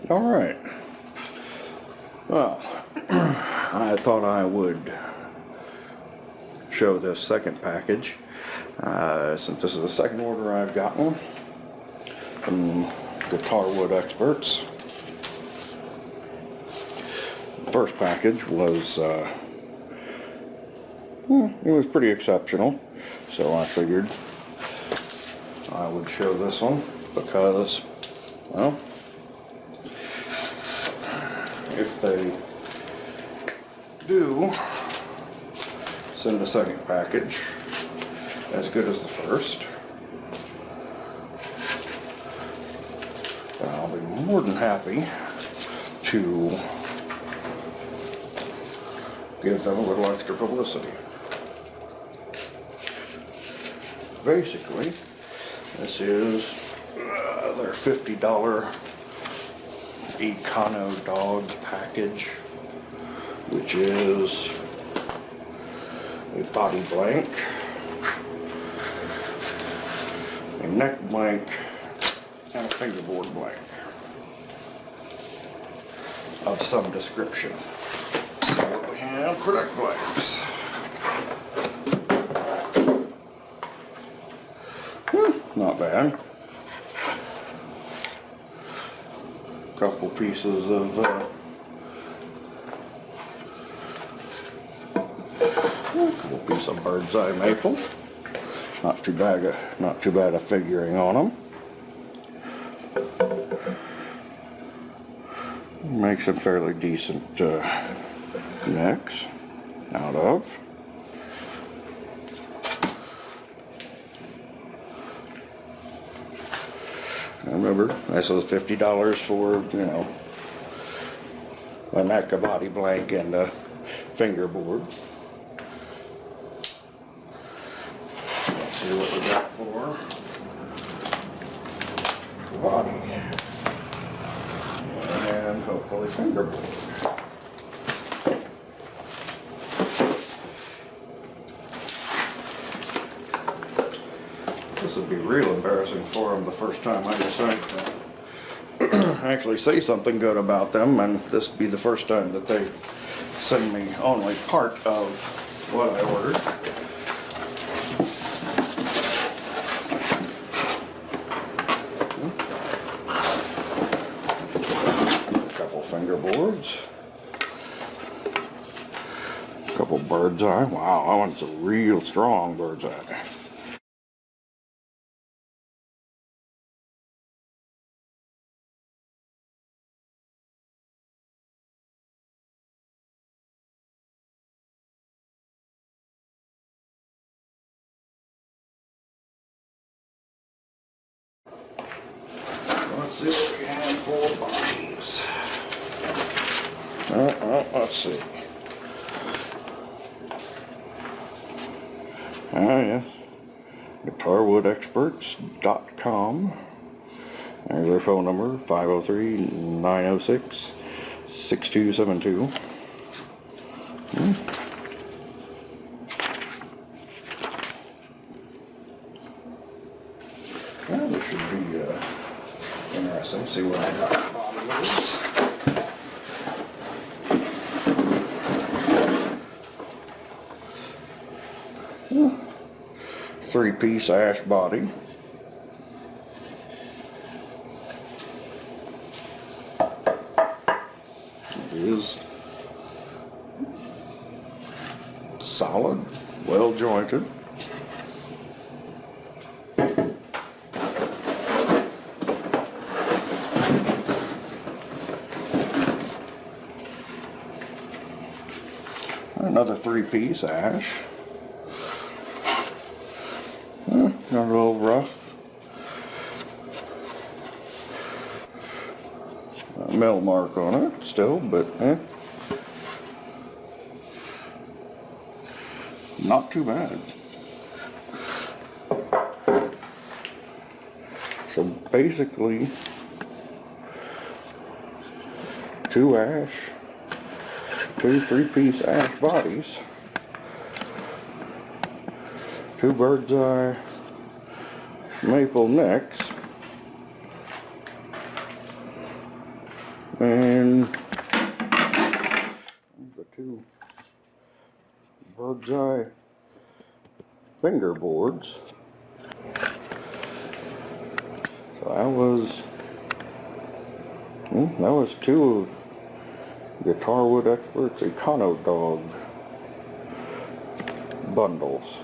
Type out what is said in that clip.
Alright, well, I thought I would show this second package, since this is the second order I've gotten from Guitar Wood Experts. The first package was, it was pretty exceptional, so I figured I would show this one because, well, if they do send a second package as good as the first, I'll be more than happy to give them a little extra publicity. Basically, this is their $50 EconoDog package, which is a body blank, a neck blank, and a fingerboard blank of some description. So what we have for neck blanks. Not bad. Couple pieces of bird's eye maple. Not too bad a figuring on them. Make some fairly decent necks out of. Remember, this was $50 for, you know, a neck, a body blank, and a fingerboard. Let's see what we got for the body. And hopefully fingerboard. This would be real embarrassing for them the first time I decide to actually say something good about them, and this would be the first time that they send me only part of what I ordered. A couple fingerboards. A couple bird's eye. Wow, that one's a real strong bird's eye. Let's see what we have for bodies. Let's see. Yeah. GuitarWoodExperts.com. There's their phone number, 503-906-6272. Well, this should be interesting. See what I got for body. Three-piece ash body. It is solid, well jointed. Another three-piece ash. Got a little rough mill mark on it still, but not too bad. So basically, two three-piece ash bodies, two bird's eye maple necks, And the two bird's eye fingerboards. So that was two of Guitar Wood Expert's EconoDog bundles.